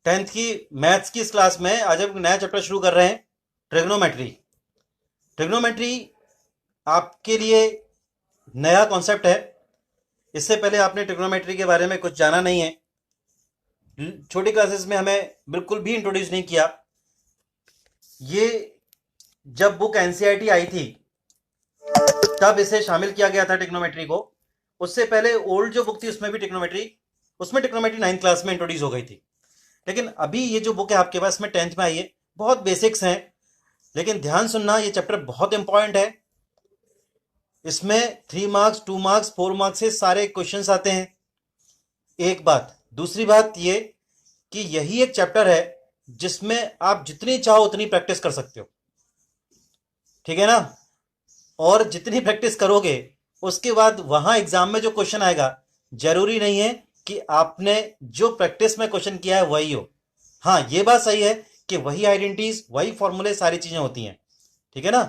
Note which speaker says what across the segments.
Speaker 1: Tenth की maths की इस क्लास में आज हम नया चैप्टर शुरू कर रहे हैं, ट्रिग्नोमेट्री। ट्रिग्नोमेट्री आपके लिए नया कॉन्सेप्ट है। इससे पहले आपने ट्रिग्नोमेट्री के बारे में कुछ जाना नहीं है। छोटी क्लासेस में हमें बिल्कुल भी इंट्रोड्यूस नहीं किया। ये जब बुक एनसीईआरटी आई थी तब इसे शामिल किया गया था ट्रिग्नोमेट्री को। उससे पहले ओल्ड जो बुक थी उसमें ट्रिग्नोमेट्री 9th क्लास में इंट्रोड्यूस हो गई थी। लेकिन अभी ये जो बुक है आपके पास में 10th में आई है, बहुत बेसिक्स हैं। लेकिन ध्यान सुनना, ये चैप्टर बहुत इंपॉर्टेंट है। इसमें 3 मार्क्स, 2 मार्क्स, 4 मार्क्स से सारे क्वेश्चंस आते हैं। एक बात। दूसरी बात ये कि यही एक चैप्टर है जिसमें आप जितनी चाहो उतनी प्रैक्टिस कर सकते हो, ठीक है ना। और जितनी प्रैक्टिस करोगे उसके बाद वहां एग्जाम में जो क्वेश्चन आएगा, जरूरी नहीं है कि आपने जो प्रैक्टिस में क्वेश्चन किया है वही हो। हाँ, ये बात सही है कि वही आइडेंटिटीज, वही फॉर्मूले, सारी चीजें होती हैं, ठीक है ना।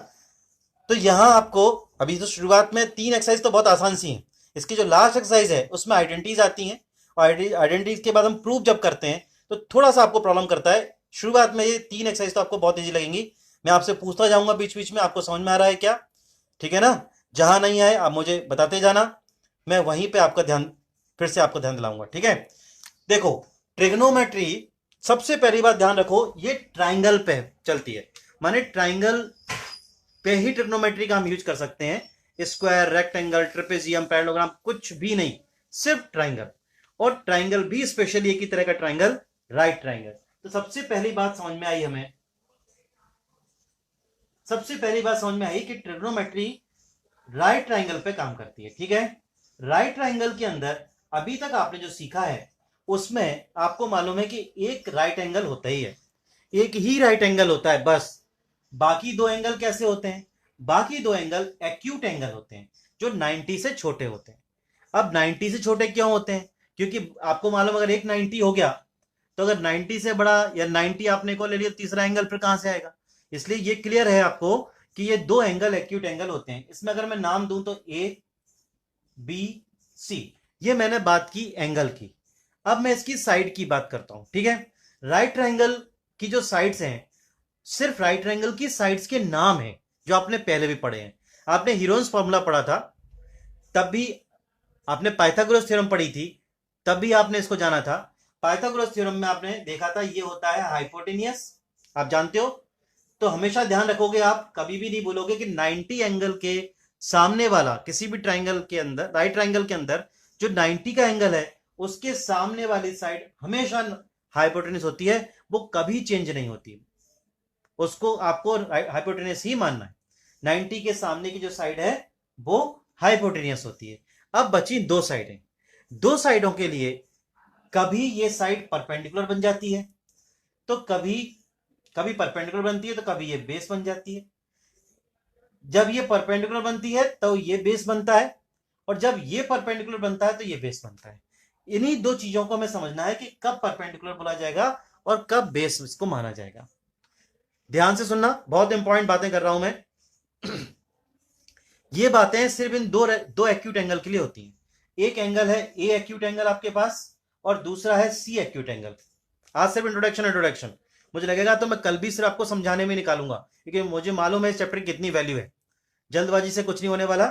Speaker 1: तो यहां आपको अभी तो शुरुआत में 3 एक्सरसाइज तो बहुत आसान सी हैं। इसकी जो लास्ट एक्सरसाइज है उसमें आइडेंटिटीज आती हैं, और आइडेंटिटीज के बाद हम प्रूफ जब करते हैं तो थोड़ा सा आपको प्रॉब्लम करता है। शुरुआत में ये 3 एक्सरसाइज तो आपको बहुत ईजी लगेंगी। मैं आपसे पूछता जाऊंगा बीच बीच में, आपको समझ में आ रहा है क्या, ठीक है ना। जहां नहीं आए आप मुझे बताते जाना, मैं वहीं पे आपका ध्यान, फिर से आपको ध्यान दिलाऊंगा, ठीक है। देखो, ट्रिग्नोमेट्री, सबसे पहली बात ध्यान रखो, ये ट्राइंगल पे चलती है। माने ट्राइंगल पे ही ट्रिग्नोमेट्री का हम यूज कर सकते हैं। स्क्वायर, रेक्टेंगल, ट्रेपेजियम, पैरेललोग्राम कुछ भी नहीं, सिर्फ ट्राइंगल। और ट्राइंगल भी स्पेशली एक ही तरह का ट्राइंगल, राइट ट्राइंगल। तो सबसे पहली बात समझ में आई हमें, सबसे पहली बात समझ में आई कि ट्रिग्नोमेट्री राइट ट्राइंगल पे काम करती है, ठीक है। राइट ट्राइंगल के अंदर अभी तक आपने जो सीखा है उसमें आपको मालूम है कि एक राइट एंगल होता ही है, एक ही राइट एंगल होता है बस। बाकी 2 एंगल कैसे होते हैं? बाकी 2 एंगल एक्यूट एंगल होते हैं, जो 90 से छोटे होते हैं। अब 90 से छोटे क्यों होते हैं? क्योंकि आपको मालूम, अगर एक 90 हो गया तो अगर 90 से बड़ा या 90 आपने को ले लिया, तीसरा एंगल फिर कहां से आएगा? इसलिए ये क्लियर है आपको कि ये 2 एंगल एक्यूट एंगल होते हैं। इसमें अगर मैं नाम दूं तो ए, बी, सी, ये मैंने बात की एंगल की। अब मैं इसकी साइड की बात करता हूं, ठीक है। राइट ट्रायंगल की जो साइड्स हैं, सिर्फ राइट ट्रायंगल की साइड्स के नाम है, जो आपने पहले भी पढ़े हैं। आपने हीरोन्स फॉर्मूला पढ़ा था, तब भी आपने पाइथागोरस थ्योरम पढ़ी थी, तब भी आपने इसको जाना था। पाइथागोरस थ्योरम में आपने देखा था ये होता है हाइपोटेनियस, आप जानते हो। तो हमेशा ध्यान रखोगे, आप कभी भी नहीं बोलोगे कि 90 एंगल के सामने वाला, किसी भी ट्राइंगल के अंदर, राइट ट्राइंगल के अंदर जो 90 का एंगल है उसके सामने वाली साइड हमेशा हाइपोटेनस होती है, वो कभी चेंज नहीं होती। उसको आपको हाइपोटेनस ही मानना है। 90 के सामने की जो साइड है वो हाइपोटेनियस होती है। अब बची 2 साइडें। 2 साइडों के लिए कभी ये साइड परपेंडिकुलर बन जाती है, तो कभी कभी परपेंडिकुलर बनती है, तो कभी ये बेस बन जाती है। जब ये परपेंडिकुलर बनती है तो ये बेस बनता है, और जब ये परपेंडिकुलर बनता है तो ये बेस बनता है। इन्हीं 2 चीजों को हमें समझना है कि कब परपेंडिकुलर बोला जाएगा और कब बेस इसको माना जाएगा। ध्यान से सुनना, बहुत इंपॉर्टेंट बातें कर रहा हूं मैं। ये बातें सिर्फ इन दो एक्यूट एंगल के लिए होती हैं। एक एंगल है ए एक्यूट एंगल आपके पास, और दूसरा है सी एक्यूट एंगल। आज सिर्फ इंट्रोडक्शन। मुझे लगेगा तो मैं कल भी सिर्फ आपको समझाने में निकालूंगा, क्योंकि मुझे मालूम है इस चैप्टर की कितनी वैल्यू है। जल्दबाजी से कुछ नहीं होने वाला।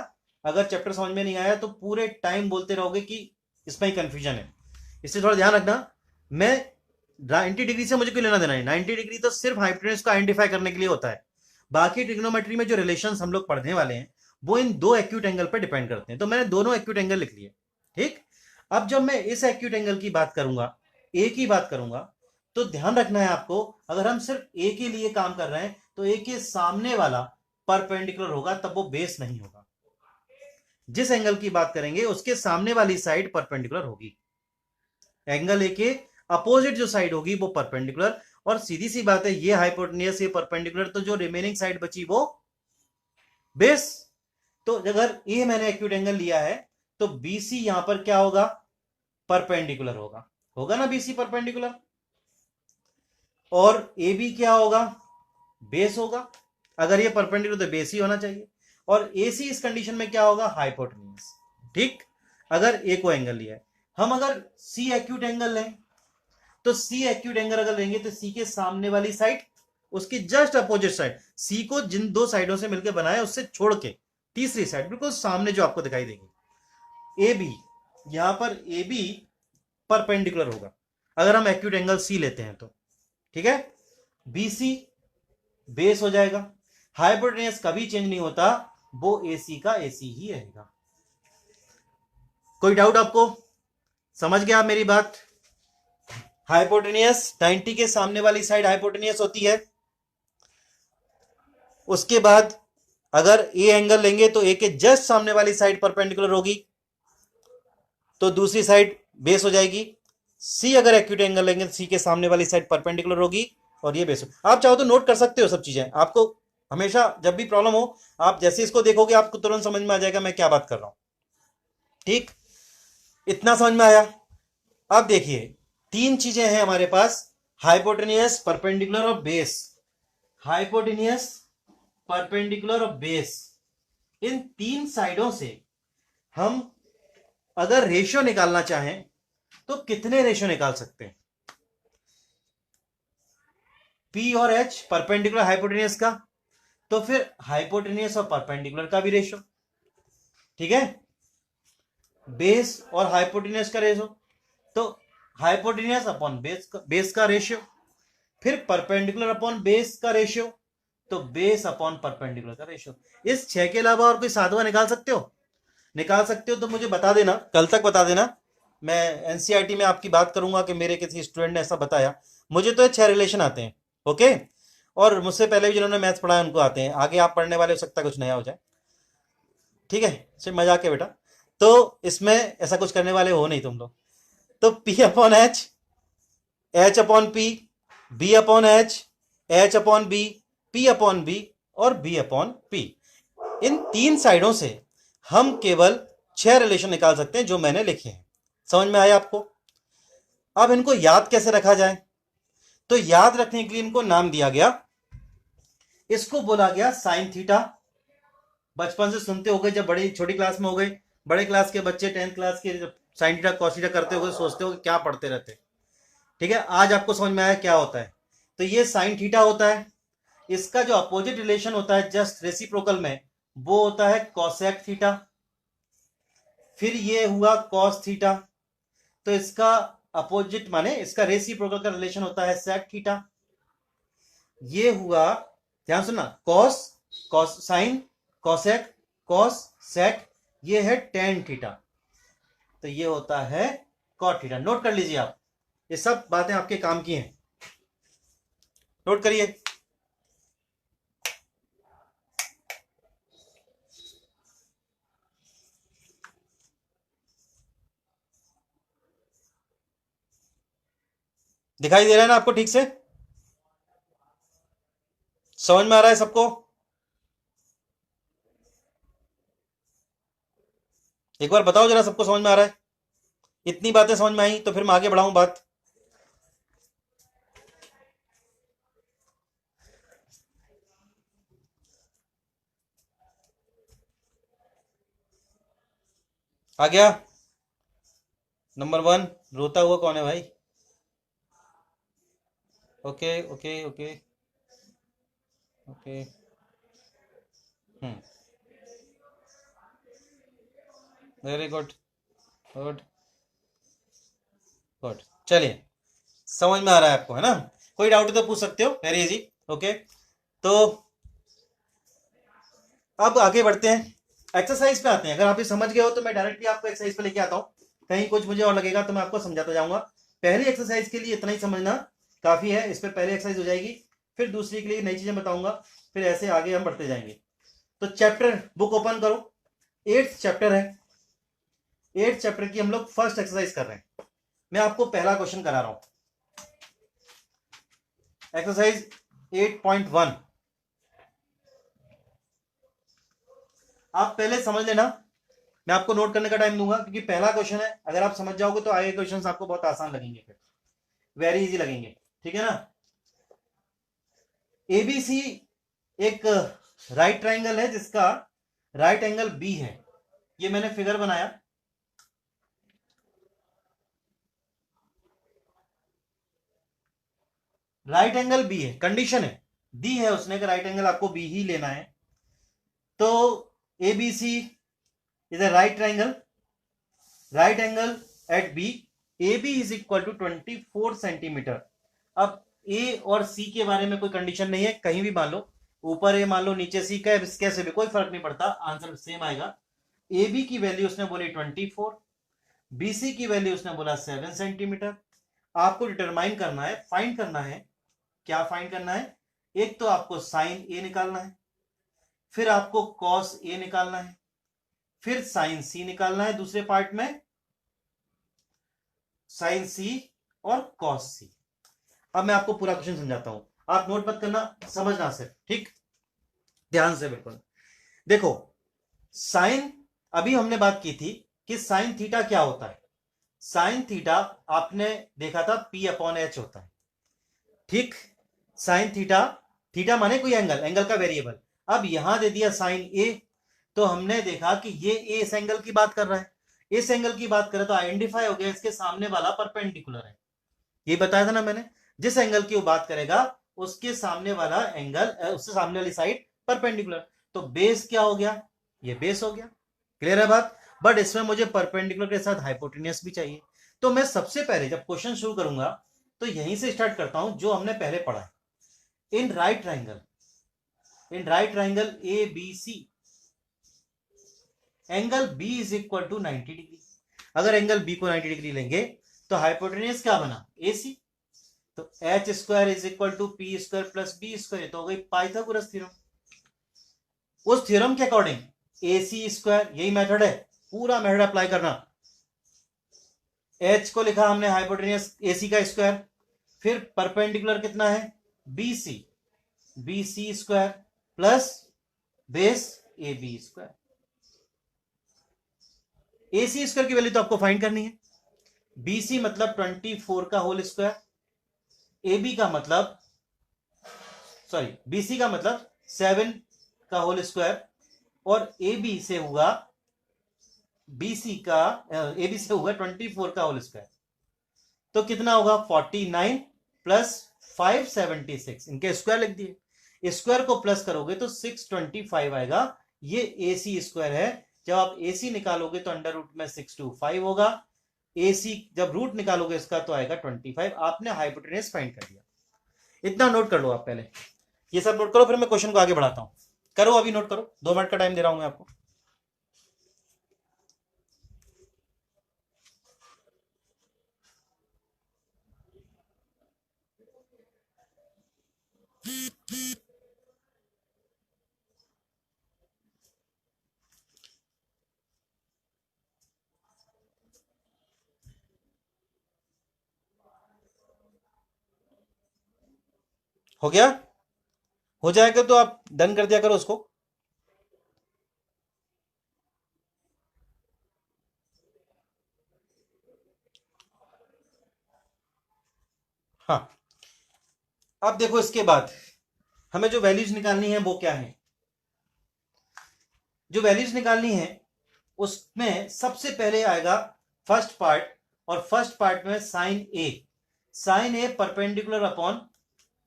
Speaker 1: अगर चैप्टर समझ में नहीं आया तो पूरे टाइम बोलते रहोगे कि इसमें ही कंफ्यूजन है। इससे थोड़ा ध्यान रखना। मैं 90 डिग्री से मुझे क्यों लेना देना है? 90 डिग्री तो सिर्फ हाइपोटेनस को आइडेंटिफाई करने के लिए होता है। बाकी ट्रिग्नोमेट्री में जो रिलेशंस हम लोग पढ़ने वाले हैं वो इन 2 एक्यूट एंगल पर डिपेंड करते हैं। तो मैंने दोनों एक्यूट एंगल लिख लिए, ठीक। अब जब मैं इस एक्यूट एंगल की बात करूंगा, ए की बात करूंगा, तो ध्यान रखना है आपको, अगर हम सिर्फ ए के लिए काम कर रहे हैं तो ए के सामने वाला परपेंडिकुलर होगा, तब वो बेस नहीं होगा। जिस एंगल की बात करेंगे उसके सामने वाली साइड परपेंडिकुलर होगी। एंगल ए के अपोजिट जो साइड होगी वो परपेंडिकुलर, और सीधी सी बात है, ये हाइपोटेनियस, ये परपेंडिकुलर, तो जो रिमेनिंग साइड बची वो बेस। तो अगर ए मैंने एक्यूट एंगल लिया है तो बीसी यहां पर क्या होगा? परपेंडिकुलर होगा। होगा ना बीसी परपेंडिकुलर। और ए बी क्या होगा? बेस होगा। अगर ये परपेंडिकुलर तो बेस ही होना चाहिए। और ए सी इस कंडीशन में क्या होगा? हाइपोटेनियस, ठीक। अगर ए को एंगल लिया है, हम अगर सी एक्यूट एंगल लें तो सी एक्यूट एंगल अगर लेंगे तो सी के सामने वाली साइड, उसकी जस्ट अपोजिट साइड, सी को जिन दो साइडों से मिलकर बनाया उससे छोड़ के तीसरी साइड बिल्कुल सामने जो आपको दिखाई देगी, ए बी, यहां पर ए बी परपेंडिकुलर होगा अगर हम एक्यूट एंगल सी लेते हैं तो, ठीक है। बी सी बेस हो जाएगा, हाइपोटेन्यूस कभी चेंज नहीं होता, वो एसी का एसी ही रहेगा। कोई डाउट आपको? समझ गया आप मेरी बात? हाइपोटेन्यूस 90 के सामने वाली साइड हाइपोटेन्यूस होती है। उसके बाद अगर ए एंगल लेंगे तो ए के जस्ट सामने वाली साइड परपेंडिकुलर होगी, तो दूसरी साइड बेस हो जाएगी। सी अगर एक्यूट एंगल लेंगे तो सी के सामने वाली साइड परपेंडिकुलर होगी और ये बेस हो। आप चाहो तो नोट कर सकते हो सब चीजें, आपको हमेशा जब भी प्रॉब्लम हो आप जैसे इसको देखोगे आपको तुरंत समझ में आ जाएगा मैं क्या बात कर रहा हूं। ठीक, इतना समझ में आया? अब देखिए तीन चीजें हैं हमारे पास, हाइपोटेन्यूस, परपेंडिकुलर और बेस। हाइपोटेन्यूस, परपेंडिकुलर और बेस, इन तीन साइडों से हम अगर रेशियो निकालना चाहें तो कितने रेशियो निकाल सकते हैं? पी और एच परपेंडिकुलर हाइपोटेन्यूस का, तो फिर हाइपोटेन्यूस और परपेंडिकुलर का भी रेशियो, ठीक है। बेस और हाइपोटेन्यूस का रेशियो, तो हाइपोटेन्यूस अपॉन बेस का रेशियो, फिर परपेंडिकुलर अपॉन बेस का रेशियो, तो बेस अपॉन परपेंडिकुलर का रेशियो। इस 6 के अलावा और कोई सातवां निकाल सकते हो? निकाल सकते हो तो मुझे बता देना, कल तक बता देना। मैं एनसीईआरटी में आपकी बात करूंगा कि मेरे किसी स्टूडेंट ने ऐसा बताया। मुझे तो 6 रिलेशन आते हैं, ओके। और मुझसे पहले भी जिन्होंने मैथ्स पढ़ा है उनको आते हैं, आगे आप पढ़ने वाले हो सकता है कुछ नया हो जाए, ठीक है। सिर्फ मजाक है बेटा, तो इसमें ऐसा कुछ करने वाले हो नहीं तुम लोग। तो P upon H, H upon P, B upon H upon B, P upon B और बी अपॉन पी, इन तीन साइडों से हम केवल 6 रिलेशन निकाल सकते हैं जो मैंने लिखे हैं। समझ में आया आपको? अब इनको याद कैसे रखा जाए? तो याद रखने के लिए इनको नाम दिया गया, इसको बोला गया साइन थीटा। बचपन से सुनते हो गए, जब बड़ी छोटी क्लास में हो गए, बड़े क्लास के बच्चे 10th क्लास के जब साइन थीटा कॉस थीटा करते हो सोचते हो क्या पढ़ते रहते, ठीक है। आज आपको समझ में आया क्या होता है। तो ये साइन थीटा होता है, इसका जो अपोजिट रिलेशन होता है जस्ट रेसिप्रोकल में, वो होता है कॉसेक थीटा। फिर ये हुआ कॉस थीटा, तो इसका अपोजिट माने इसका रेसिप्रोकल का रिलेशन होता है सेक थीटा। ये हुआ, ध्यान सुनना, cos, cos sine, cosec, cos sec, ये है टेन थीटा, तो ये होता है कॉट थीटा। नोट कर लीजिए आप, ये सब बातें आपके काम की हैं, नोट करिए। दिखाई दे रहा है ना आपको ठीक से? समझ में आ रहा है सबको? एक बार बताओ जरा, सबको समझ में आ रहा है? इतनी बातें समझ में आई तो फिर मैं आगे बढ़ाऊं बात। आ गया? नंबर 1 रोता हुआ कौन है भाई? Okay okay okay okay. Very good, good good. चलिए, समझ में आ रहा है आपको, है ना? कोई डाउट तो पूछ सकते हो, वेरी इजी, ओके। तो अब आगे बढ़ते हैं, एक्सरसाइज पे आते हैं। अगर आप ये समझ गए हो तो मैं डायरेक्टली आपको एक्सरसाइज पे लेके आता हूं, कहीं कुछ मुझे और लगेगा तो मैं आपको समझाता जाऊंगा। पहली एक्सरसाइज के लिए इतना ही समझना काफी है, इस पर पहले एक्सरसाइज हो जाएगी, फिर दूसरी के लिए नई चीजें बताऊंगा, फिर ऐसे आगे हम बढ़ते जाएंगे। तो चैप्टर बुक ओपन करो, 8th चैप्टर है, 8th चैप्टर की हम लोग फर्स्ट एक्सरसाइज कर रहे हैं। मैं आपको पहला क्वेश्चन करा रहा हूं, एक्सरसाइज 8.1। आप पहले समझ लेना, मैं आपको नोट करने का टाइम दूंगा क्योंकि पहला क्वेश्चन है, अगर आप समझ जाओगे तो आगे क्वेश्चंस आपको बहुत आसान लगेंगे, फिर वेरी इजी लगेंगे, ठीक है ना। एबीसी एक राइट ट्राइंगल है जिसका राइट एंगल बी है, ये मैंने फिगर बनाया। राइट एंगल बी है, कंडीशन है, दी है उसने कि राइट एंगल आपको बी ही लेना है, तो A B C is a right triangle, right angle at B, A B is equal to 24 centimetre. अब ए और सी के बारे में कोई कंडीशन नहीं है, कहीं भी मान लो, ऊपर ए मान लो नीचे सी, कैसे भी कोई फर्क नहीं पड़ता, आंसर सेम आएगा। ए बी की वैल्यू उसने बोली 24, बीसी की वैल्यू उसने बोला 7 सेंटीमीटर। आपको डिटरमाइन करना है, फाइंड करना है, क्या फाइंड करना है, एक तो आपको साइन ए निकालना है, फिर आपको कॉस ए निकालना है, फिर साइन सी निकालना है, दूसरे पार्ट में साइन सी और कॉस सी। अब मैं आपको पूरा क्वेश्चन समझाता हूं, आप नोट मत करना, समझना सिर्फ, ठीक, ध्यान से बिल्कुल देखो। साइन, अभी हमने बात की थी कि साइन थीटा क्या होता है, साइन थीटा आपने देखा था पी अपॉन एच होता है, ठीक, साइन थीटा, थीटा माने कोई एंगल, एंगल का वेरिएबल। अब यहां दे दिया साइन ए, तो हमने देखा कि ये ए इस एंगल की बात कर रहा है, इस एंगल की बात करें तो आइडेंटिफाई हो गया इसके सामने वाला परपेंडिकुलर है, ये बताया था ना मैंने, जिस एंगल की वो बात करेगा उसके सामने वाला एंगल, उससे सामने वाली साइड परपेंडिकुलर, तो बेस क्या हो गया, ये बेस हो गया, क्लियर है बात। बट इसमें मुझे परपेंडिकुलर के साथ हाइपोटेनियस भी चाहिए, तो मैं सबसे पहले जब क्वेश्चन शुरू करूंगा तो यहीं से स्टार्ट करता हूं जो हमने पहले पढ़ा है। In right triangle, in right triangle A B C, angle B is equal to 90 degree. अगर एंगल बी को 90 डिग्री लेंगे तो हाइपोटेनियस क्या बना, ए सी, तो H square is equal to P square plus B square, तो हो गई पाइथागोरस थ्योरम। उस थ्योरम के अकॉर्डिंग ए सी स्क्वायर, यही मेथड है, पूरा मेथड अप्लाई करना। एच को लिखा हमने हाइपोटेनियस ए सी का स्क्वायर, फिर परपेंडिकुलर कितना है B C square plus base A B square. A C square की वैल्यू तो आपको फाइंड करनी है, बी सी मतलब 24 का होल स्क्वायर, ए बी का मतलब, सॉरी बी सी का मतलब 7 का होल स्क्वायर, और ए बी से होगा, बी सी का, ए बी से होगा 24 का होल स्क्वायर, तो कितना होगा 49 प्लस 576, इनके स्क्वायर लिख दिए, स्क्वायर को प्लस करोगे तो 625 आएगा, ये ए सी स्क्वायर है। जब आप ए सी निकालोगे तो अंडर रूट में 625 होगा, ए सी जब रूट निकालोगे इसका तो आएगा 25, आपने हाइपोटेनियस फाइंड कर दिया। इतना नोट कर लो आप पहले, ये सब नोट करो, फिर मैं क्वेश्चन को आगे बढ़ाता हूं, करो अभी नोट करो, 2 मिनट का टाइम दे रहा हूं मैं आपको। हो गया, हो जाएगा तो आप डन कर दिया करो उसको। हाँ, अब देखो इसके बाद हमें जो वैल्यूज निकालनी है वो क्या है, जो वैल्यूज निकालनी है उसमें सबसे पहले आएगा फर्स्ट पार्ट, और फर्स्ट पार्ट में साइन ए, साइन ए परपेंडिकुलर अपॉन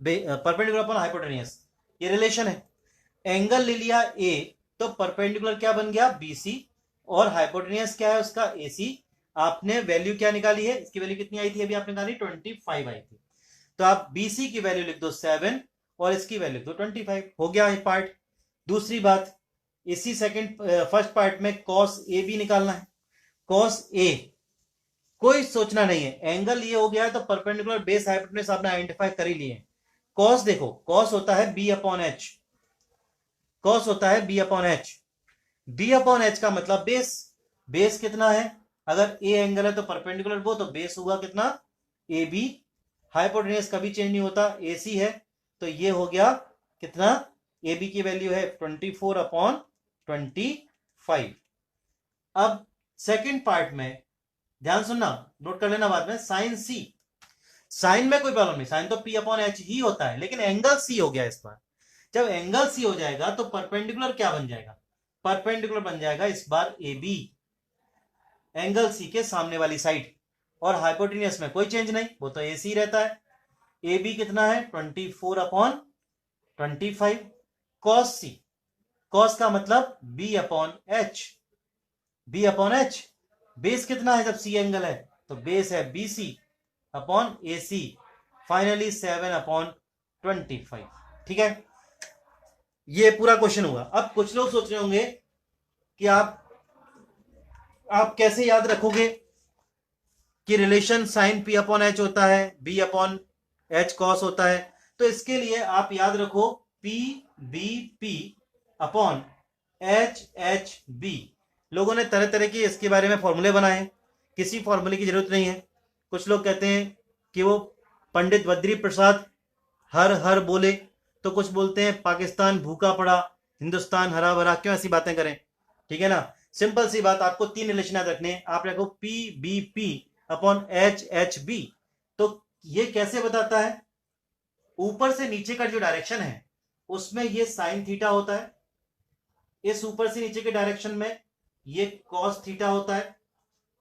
Speaker 1: हाइपोटेनियस, ये रिलेशन है, एंगल ले लिया ए तो परपेंडिकुलर क्या बन गया बीसी, और हाइपोटेनियस क्या है उसका एसी। आपने वैल्यू क्या निकाली है, इसकी वैल्यू कितनी आई थी अभी आपने निकाली 25 आई थी, तो आप बीसी की वैल्यू लिख दो 7 और इसकी वैल्यू लिख दो 25, हो गया ये पार्ट। दूसरी बात, इसी फर्स्ट पार्ट में कॉस ए बी निकालना है, कॉस ए कोई सोचना नहीं है, एंगल ये हो गया है तो परपेंडिकुलर बेस हाइपोटेनस आपने आइडेंटिफाई कर ही लिए। कॉस देखो, कॉस होता है बी अपॉन एच, कॉस होता है B upon H, B upon H का मतलब बेस, बेस कितना है, अगर ए एंगल है तो परपेंडिकुलर वो, तो बेस होगा कितना ए बी, हाइपोटेनस कभी चेंज नहीं होता, ए सी है, तो ये हो गया कितना, ए बी की वैल्यू है 24 अपॉन 25। अब सेकेंड पार्ट में ध्यान सुनना, नोट कर लेना बाद में, साइन सी, साइन में कोई प्रॉब्लम नहीं, साइन तो पी अपॉन एच ही होता है, लेकिन एंगल सी हो गया इस बार। जब एंगल सी हो जाएगा तो परपेंडिकुलर क्या बन जाएगा, परपेंडिकुलर बन जाएगा इस बार ए बी, एंगल सी के सामने वाली साइड, और हाइपोटेनियस में कोई चेंज नहीं, वो तो ए सी रहता है। ए बी कितना है 24/25 कॉस सी, कॉस का मतलब b/h, बेस कितना है जब सी एंगल है तो बेस है BC अपॉन AC, फाइनली 7/25। ठीक है, ये पूरा क्वेश्चन होगा। अब कुछ लोग सोच रहे होंगे कि आप कैसे याद रखोगे कि रिलेशन साइन P/H होता है, B/H कॉस होता है। तो इसके लिए आप याद रखो PBP अपॉन HHB। लोगों ने तरह तरह के इसके बारे में फॉर्मूले बनाए हैं, किसी फॉर्मूले की जरूरत नहीं है। कुछ लोग कहते हैं कि वो पंडित बद्री प्रसाद हर हर बोले, तो कुछ बोलते हैं पाकिस्तान भूखा पड़ा हिंदुस्तान हरा भरा, क्यों ऐसी बातें करें। ठीक है ना, सिंपल सी बात, आपको 3 रिलेशन याद रखने हैं। आप रखो PBP अपॉन HHB। तो ये कैसे बताता है, ऊपर से नीचे का जो डायरेक्शन है उसमें ये साइन थीटा होता है, इस ऊपर से नीचे के डायरेक्शन में ये कॉस थीटा होता है,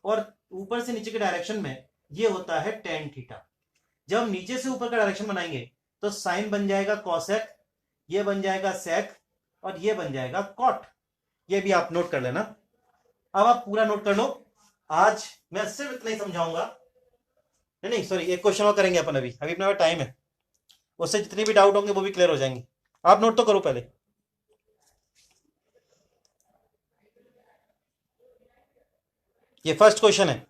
Speaker 1: और ऊपर से नीचे के डायरेक्शन में ये होता है टेन थीटा। जब हम नीचे से ऊपर का डायरेक्शन बनाएंगे तो साइन बन जाएगा कॉसेक, ये बन जाएगा सेक, और ये बन जाएगा कॉट। ये भी आप नोट कर लेना। अब आप पूरा नोट कर लो। आज मैं सिर्फ इतना ही समझाऊंगा, नहीं सॉरी, एक क्वेश्चन और करेंगे अपन, अभी अपने पास टाइम है, उससे जितनी भी डाउट होंगे वो भी क्लियर हो जाएंगे। आप नोट तो करो पहले। ये फर्स्ट क्वेश्चन है।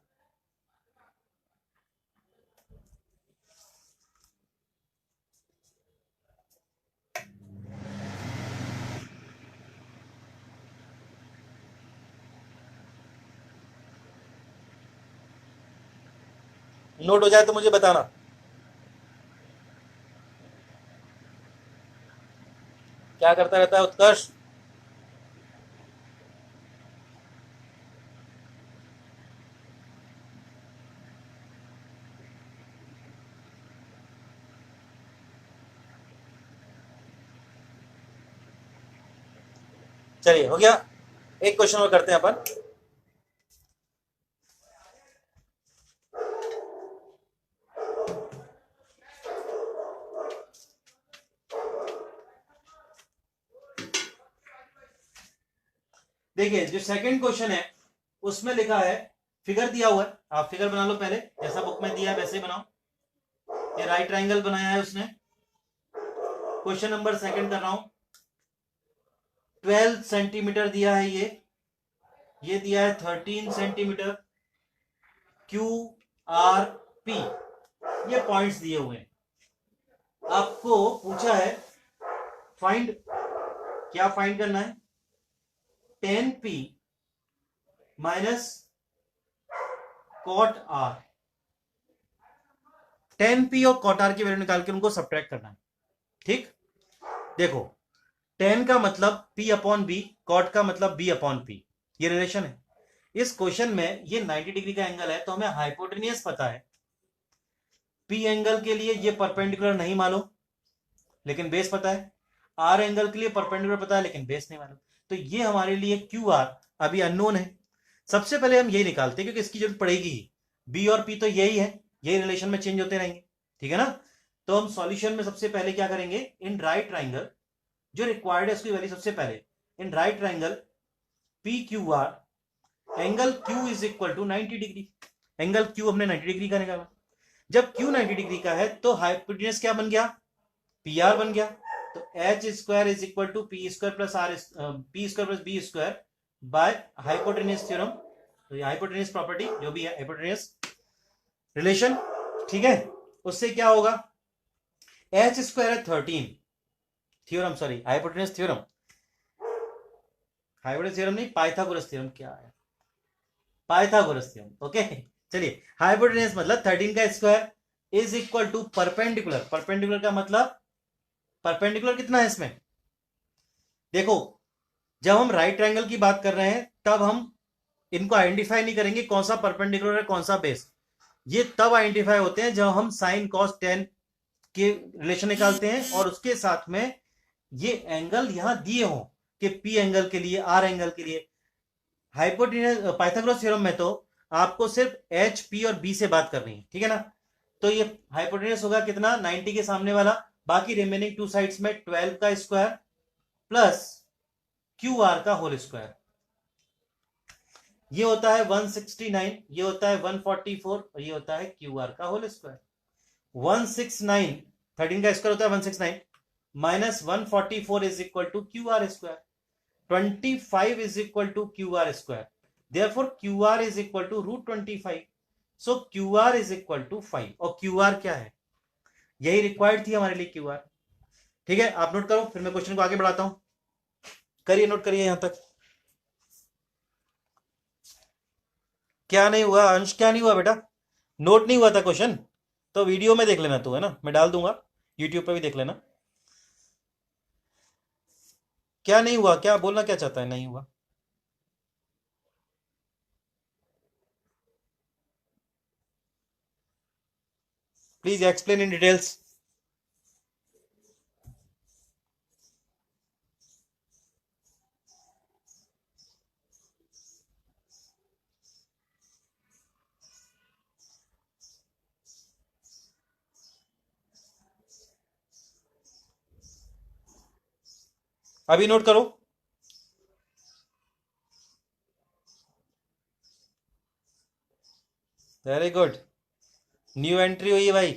Speaker 1: नोट हो जाए तो मुझे बताना। क्या करता रहता है उत्कर्ष? चलिए हो गया, एक क्वेश्चन और करते हैं अपन। देखिए जो सेकंड क्वेश्चन है उसमें लिखा है, फिगर दिया हुआ है, आप फिगर बना लो पहले, जैसा बुक में दिया है वैसे ही बनाओ। ये राइट ट्रायंगल बनाया है उसने। क्वेश्चन नंबर सेकंड कर रहा हूं। 12 सेंटीमीटर दिया है, ये दिया है 13 सेंटीमीटर। QRP ये पॉइंट्स दिए हुए हैं। आपको पूछा है फाइंड, क्या फाइंड करना है, 10P minus cot R। 10P और कॉट R की वैल्यू निकाल के उनको सब्ट्रैक्ट करना है। ठीक, देखो 10 का मतलब P/B, कॉट का मतलब B/P, ये रिलेशन है। इस क्वेश्चन में ये 90 डिग्री का एंगल है, तो हमें हाइपोटेनियस पता है। P एंगल के लिए ये परपेंडिकुलर नहीं मालूम लेकिन बेस पता है, R एंगल के लिए परपेंडिकुलर पता है लेकिन बेस नहीं मालूम। तो ये हमारे लिए QR अभी अननोन है। सबसे पहले हम यही निकालते हैं क्योंकि इसकी जरूरत पड़ेगी। B और P तो यही है, यही रिलेशन में चेंज होते रहेंगे। ठीक है ना, तो हम सॉल्यूशन में सबसे पहले क्या करेंगे, इन राइट ट्राइंगल जो रिक्वायर्ड है उसकी वैल्यू सबसे पहले, in right triangle PQR angle Q is equal to 90 degree. Angle Q हमने 90 डिग्री का निकाला। जब Q 90 डिग्री का है तो हाइपोटेन्यूज क्या बन गया, PR बन गया। तो H square is equal to P square plus R, P square plus B square by hypotenuse theorem. तो ये हाइपोटेन्यूज प्रॉपर्टी जो भी है, हाइपोटेन्यूज रिलेशन, ठीक है, उससे क्या होगा, H स्क्वायर है 13, theorem sorry hypotenuse theorem, hypotenuse theorem नहीं, पाइथागोरस थ्योरम, क्या है पाइथागोरस थ्योरम। ओके चलिए, हाइपोटेन्यूज मतलब 13 का square is equal to perpendicular, perpendicular का मतलब परपेंडिकुलर कितना है इसमें, देखो जब हम राइट ट्रायंगल की बात कर रहे हैं तब हम इनको आइडेंटिफाई नहीं करेंगे कौन सा परपेंडिकुलर है कौन सा बेस। ये तब आइडेंटिफाई होते हैं जब हम साइन कॉस टेन के रिलेशन निकालते हैं और उसके साथ में ये एंगल यहां दिए हों कि पी एंगल के लिए, आर एंगल के लिए। हाइपोटेन्यूज पाइथागोरस थ्योरम में तो आपको सिर्फ एच, पी और बी से बात करनी है, ठीक है ना। तो ये हाइपोटेन्यूज होगा कितना, 90 के सामने वाला, बाकी रिमेनिंग टू साइड्स में 12 का स्क्वायर प्लस क्यू आर का होल स्क्वायर। ये होता है 169, ये होता है 144 और ये होता है क्यू आर का होल स्क्वायर। 169 13 का स्क्वायर होता है 169 minus 144 is equal to Q R square. 25 is equal to Q R square, therefore Q R is equal to √25। So Q R is equal to 5। और क्यू आर क्या है, यही required थी हमारे लिए क्यू आर। ठीक है, आप नोट करो, फिर मैं क्वेश्चन को आगे बढ़ाता हूं। करिए, नोट करिए यहां तक। क्या नहीं हुआ अंश, क्या नहीं हुआ बेटा? नोट नहीं हुआ था क्वेश्चन तो वीडियो में देख लेना तू, है ना, मैं डाल दूंगा यूट्यूब पे भी देख लेना। क्या नहीं हुआ, क्या बोलना क्या चाहता है नहीं हुआ? Please explain in details. अभी नोट करो। वेरी गुड, न्यू एंट्री हुई है भाई।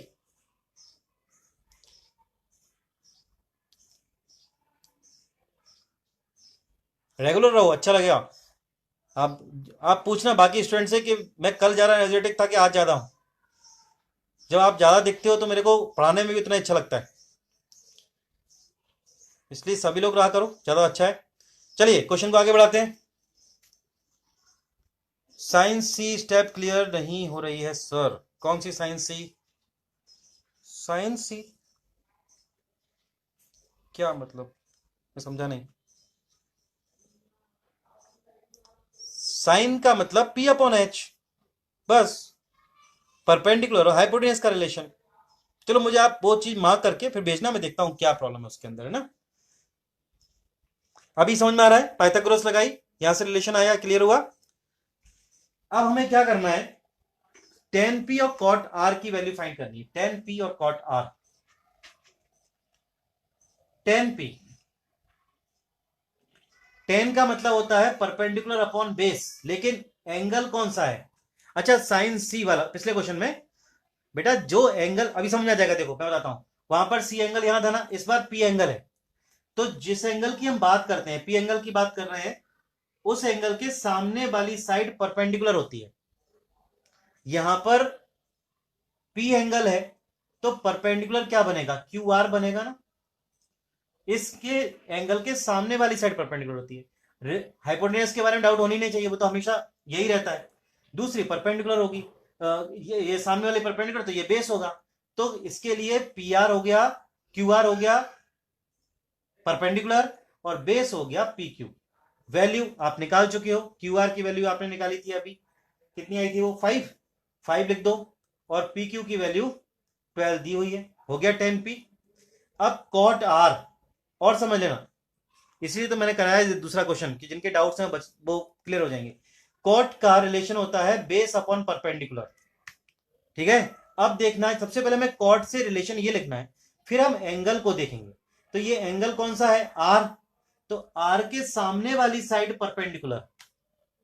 Speaker 1: रेगुलर रहो, अच्छा लगेगा। आप पूछना बाकी स्टूडेंट से कि मैं कल ज्यादा एनर्जेटिक था कि आज ज्यादा हूं। जब आप ज्यादा दिखते हो तो मेरे को पढ़ाने में भी उतना अच्छा लगता है, इसलिए सभी लोग रहा करो, ज्यादा अच्छा है। चलिए क्वेश्चन को आगे बढ़ाते हैं। साइन सी स्टेप क्लियर नहीं हो रही है सर। कौन सी साइन सी? साइन सी क्या मतलब, मैं समझा नहीं। साइन का मतलब P अपॉन H, बस। परपेंडिकुलर और हाइपोटेन्यूज का रिलेशन। चलो मुझे आप वो चीज मार्क करके फिर भेजना, मैं देखता हूं क्या प्रॉब्लम है उसके अंदर, है ना। अभी समझ में आ रहा है? पाइथागोरस लगाई, यहां से रिलेशन आया, क्लियर हुआ। अब हमें क्या करना है, tan P और cot R की वैल्यू फाइंड करनी है। tan P और cot R। tan P, tan का मतलब होता है परपेंडिकुलर अपॉन बेस, लेकिन एंगल कौन सा है? अच्छा, साइन C वाला पिछले क्वेश्चन में बेटा जो एंगल, अभी समझ आ जाएगा, देखो मैं बताता हूं। वहां पर C एंगल यहां था ना, इस बार P एंगल है। तो जिस एंगल की हम बात करते हैं, P एंगल की बात कर रहे हैं, उस एंगल के सामने वाली साइड परपेंडिकुलर होती है। यहां पर P एंगल है तो परपेंडिकुलर क्या बनेगा, क्यू आर बनेगा ना। इसके एंगल के सामने वाली साइड परपेंडिकुलर होती है। हाइपोटेन्यूज के बारे में डाउट होनी नहीं चाहिए, वो तो हमेशा यही रहता है। दूसरी परपेंडिकुलर होगी, ये सामने वाली परपेंडिकुलर, तो ये बेस होगा। तो इसके लिए पी आर हो गया, क्यू आर हो गया परपेंडिकुलर, और बेस हो गया पी क्यू। वैल्यू आप निकाल चुके हो, क्यू आर की वैल्यू आपने निकाली थी अभी, कितनी आई थी वो, 5 लिख दो, और पी क्यू की वैल्यू 12 दी हुई है, हो गया 10p। अब कॉट आर और समझ लेना, इसलिए तो मैंने कराया दूसरा क्वेश्चन कि जिनके डाउट्स हैं वो क्लियर हो जाएंगे। कॉट का रिलेशन होता है बेस अपॉन परपेंडिकुलर। ठीक है, अब देखना है, सबसे पहले हमें कॉट से रिलेशन ये लिखना है, फिर हम एंगल को देखेंगे। तो ये एंगल कौन सा है, आर। तो आर के सामने वाली साइड परपेंडिकुलर,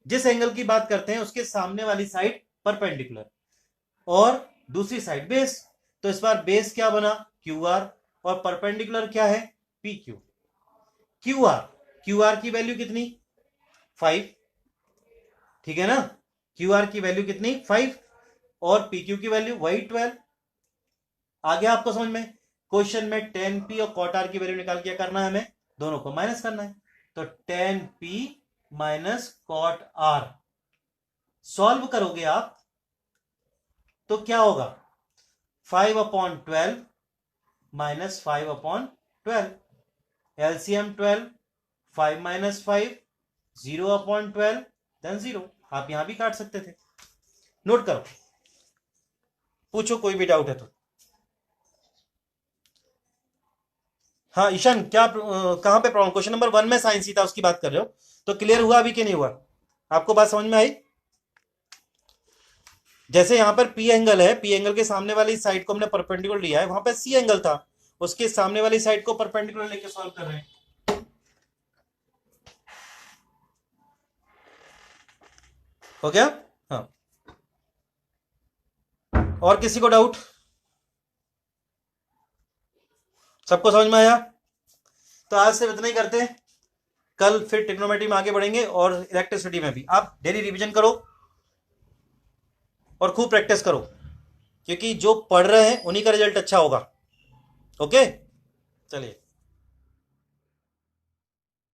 Speaker 1: जिस एंगल की बात करते हैं उसके सामने वाली साइड परपेंडिकुलर, और दूसरी साइड बेस। तो इस बार बेस क्या बना, क्यू आर, और परपेंडिकुलर क्या है, पी क्यू। क्यू आर की वैल्यू कितनी, 5। ठीक है ना, क्यू आर की वैल्यू कितनी, 5, और पी क्यू की वैल्यू वही 12। आ गया आपको समझ में? क्वेश्चन में tan p और cot r की वैल्यू निकाल के करना है, हमें दोनों को माइनस करना है। तो tan p minus cot r solve करोगे आप तो क्या होगा, 5/12 माइनस 5/12, एलसीएम 12, 5 माइनस 5, 0/12, देन 0। आप यहां भी काट सकते थे। नोट करो, पूछो कोई भी डाउट है तो। हाँ ईशान, क्या कहां पे प्रॉब्लम? क्वेश्चन नंबर 1 में साइन सी था, उसकी बात कर रहे हो, तो क्लियर हुआ अभी कि नहीं हुआ? आपको बात समझ में आई? जैसे यहां पर पी एंगल है, पी एंगल के सामने वाली साइड को हमने परपेंडिकुलर लिया है, वहां पर सी एंगल था, उसके सामने वाली साइड को परपेंडिकुलर लेके सॉल्व कर रहे हैं। हो गया? हाँ, और किसी को डाउट? सबको समझ में आया? तो आज से इतना ही करते हैं, कल फिर ट्रिग्नोमेट्री में आगे बढ़ेंगे और इलेक्ट्रिसिटी में भी। आप डेली रिवीजन करो और खूब प्रैक्टिस करो, क्योंकि जो पढ़ रहे हैं उन्हीं का रिजल्ट अच्छा होगा। ओके, चलिए।